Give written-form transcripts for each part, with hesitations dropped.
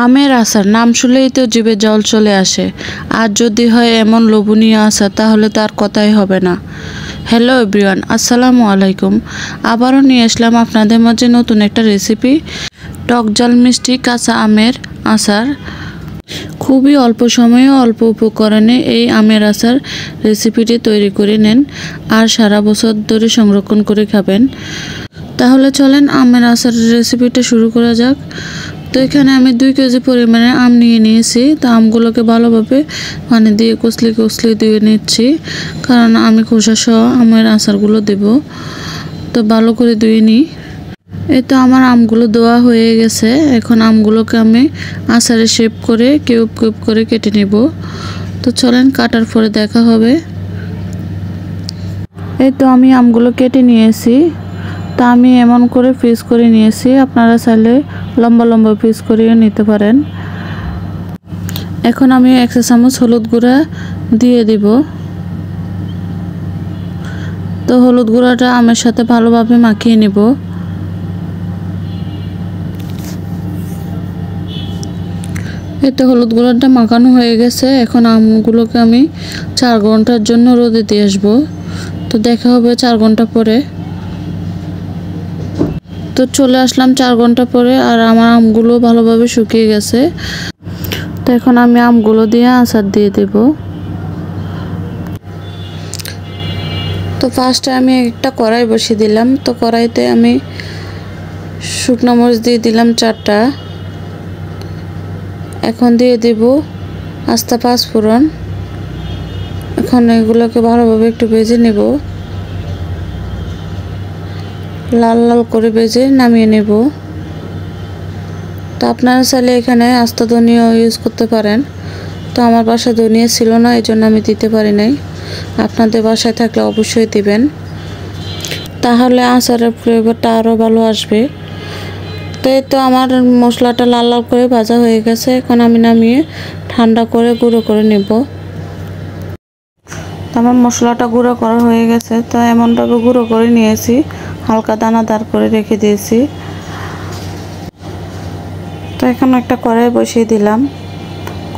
আমের আচার নাম শুনলেই তো জিভে জল চলে আসে। আর যদি হয় এমন লোভনীয় আচার তাহলে তার কথাই হবে না। হ্যালো এভরিওয়ান, আসসালামু আলাইকুম। আবারও নিয়ে আসলাম আপনাদের মাঝে নতুন একটা রেসিপি, টক ঝাল মিষ্টি কাঁচা আমের আচার। খুবই অল্প সময়ে অল্প উপকরণে এই আমের আচার রেসিপিটি তৈরি করে নেন আর সারা বছর ধরে সংরক্ষণ করে খাবেন। তাহলে চলেন আমের আচারের রেসিপিটা শুরু করা যাক। তো এখানে আমি 2 কেজি পরিমাণে আম নিয়ে নিয়েছি। তো আমগুলোকে ভালোভাবে পানি দিয়ে কচলি ধুয়ে নিচ্ছি, কারণ আমি খোসা সহ আমের আচারগুলো দেব। তো ভালো করে ধুয়ে নিই। এই তো আমার আমগুলো ধোয়া হয়ে গেছে। এখন আমগুলোকে আমি আচারে শেপ করে কিউব করে কেটে নেব। তো চলেন কাটার পরে দেখা হবে। এই তো আমি আমগুলো কেটে নিয়েছি। তা আমি এমন করে পিস করে নিয়েছি, আপনারা চাইলে লম্বা লম্বা পিস করেও নিতে পারেন। এখন আমি 1 চা চামচ হলুদ গুঁড়া দিয়ে দিব। তো হলুদ গুঁড়াটা আমের সাথে ভালোভাবে মাখিয়ে নেব। এই তো হলুদ গুঁড়াটা মাখানো হয়ে গেছে। এখন আমগুলোকে আমি 4 ঘন্টার জন্য রোদে দিয়ে আসবো। তো দেখা হবে 4 ঘন্টা পরে। তো চলে আসলাম 4 ঘন্টা পরে, আর আমার আমগুলো ভালোভাবে শুকিয়ে গেছে। তো এখন আমি আমগুলো দিয়ে আচার দিয়ে দেব। তো ফার্স্টে আমি একটা কড়াই বসিয়ে দিলাম। তো কড়াইতে আমি শুকনো মরিচ দিয়ে দিলাম 4টা। এখন দিয়ে দেব আস্ত 5 ফোড়ন। এখন এগুলোকে ভালোভাবে একটু ভেজে নেব, লাল লাল করে ভেজে নামিয়ে নেব। তো আপনারা চাইলে এখানে আস্ত ধনিয়া ইউজ করতে পারেন। তো আমার বাসায় ধনিয়া ছিল না, এই জন্য আমি দিতে পারি নাই। আপনাদের বাসায় থাকলে অবশ্যই দিবেন, তাহলে আচারের ফ্লেভারটা আরও ভালো আসবে। তো এই তো আমার মশলাটা লাল লাল করে ভাজা হয়ে গেছে। এখন আমি নামিয়ে ঠান্ডা করে গুঁড়ো করে নেব। তো আমার মশলাটা গুঁড়ো করা হয়ে গেছে। তো এমনভাবে গুঁড়ো করে নিয়েছি, হালকা দানাদার করে রেখে দিয়েছি। তো এখন একটা কড়াই বসিয়ে দিলাম।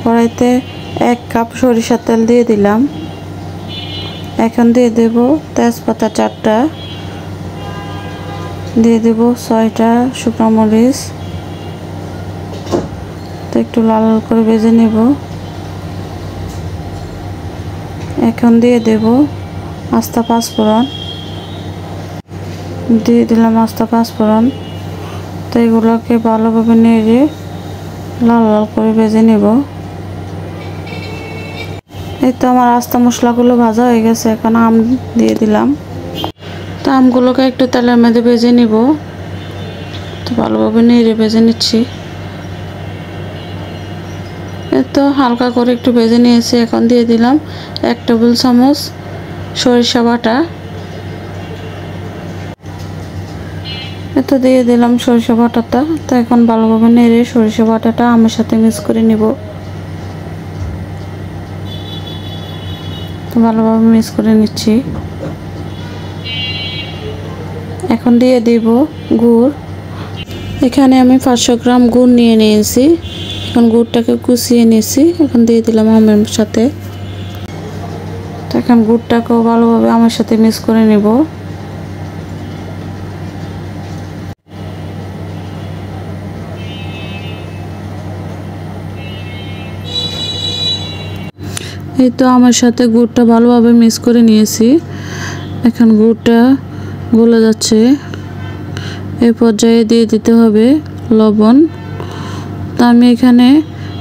কড়াইতে 1 কাপ সরিষার তেল দিয়ে দিলাম। এখন দিয়ে দেব তেজপাতা 4টা, দিয়ে দেব 6টা শুকনো মরিচ। তো একটু লাল লাল করে ভেজে নেব। এখন দিয়ে দেব আস্ত 5 ফোড়ন, দিয়ে দিলাম আস্ত 5 ফোড়ন। তো এগুলোকে ভালোভাবে নেড়ে লাল লাল করে ভেজে নেব। এই তো আমার আস্ত মশলাগুলো ভাজা হয়ে গেছে। এখন আম দিয়ে দিলাম। তো আমগুলোকে একটু তেলের মধ্যে ভেজে নিব। তো ভালোভাবে নেড়ে ভেজে নিচ্ছি। এই তো হালকা করে একটু ভেজে নিয়েছি। এখন দিয়ে দিলাম 1 টেবিল চামচ সরিষা বাটা। তো দিয়ে দিলাম সরিষা বাটাটা। তো এখন ভালোভাবে নেড়ে সরিষা বাটাটা আমের সাথে মিক্স করে নিব। তো ভালোভাবে মিক্স করে নিচ্ছি। এখন দিয়ে দিব গুড়। এখানে আমি 500 গ্রাম গুড় নিয়ে নিয়েছি। এখন গুড়টাকে কুচিয়ে নিয়েছি। এখন দিয়ে দিলাম আমের সাথে। তো এখন গুড়টাকেও ভালোভাবে আমের সাথে মিক্স করে নেব। এই তো আমার সাথে গুড়টা ভালোভাবে মিক্স করে নিয়েছি। এখন গুড়টা গলে যাচ্ছে। এই পর্যায়ে দিয়ে দিতে হবে লবণ। তা আমি এখানে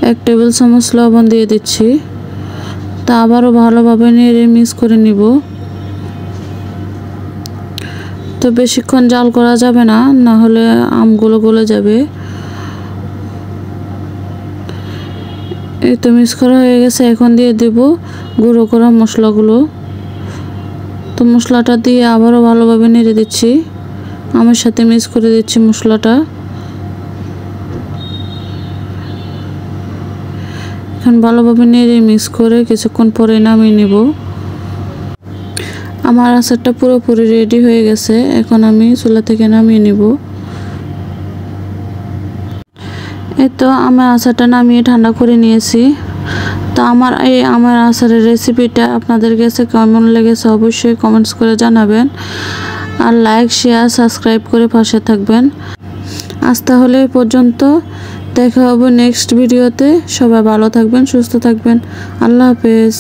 1 টেবিল চামচ লবণ দিয়ে দিচ্ছি। তা আবারও ভালোভাবে নেড়ে মিক্স করে নিব। তো বেশিক্ষণ জাল করা যাবে না, না হলে আমগুলো গলে যাবে। এই তো মিক্স করা হয়ে গেছে। এখন দিয়ে দেব গুঁড়ো করা মশলাগুলো। তো মশলাটা দিয়ে আবারও ভালোভাবে নেড়ে দিচ্ছি, আমার সাথে মিক্স করে দিচ্ছি মশলাটা। এখন ভালোভাবে নেড়ে মিক্স করে কিছুক্ষণ পরে নামিয়ে নেব। আমার আচারটা পুরোপুরি রেডি হয়ে গেছে। এখন আমি চুলা থেকে নামিয়ে নেব। এই তো আমার আচারটা নামিয়ে ঠান্ডা করে নিয়েছি। তো আমার আচারের রেসিপিটা আপনাদের কাছে কেমন লেগেছে অবশ্যই কমেন্টস করে জানাবেন, আর লাইক শেয়ার সাবস্ক্রাইব করে পাশে থাকবেন। আজ তাহলে এই পর্যন্ত, দেখা হবে নেক্সট ভিডিওতে। সবাই ভালো থাকবেন, সুস্থ থাকবেন। আল্লাহ হাফেজ।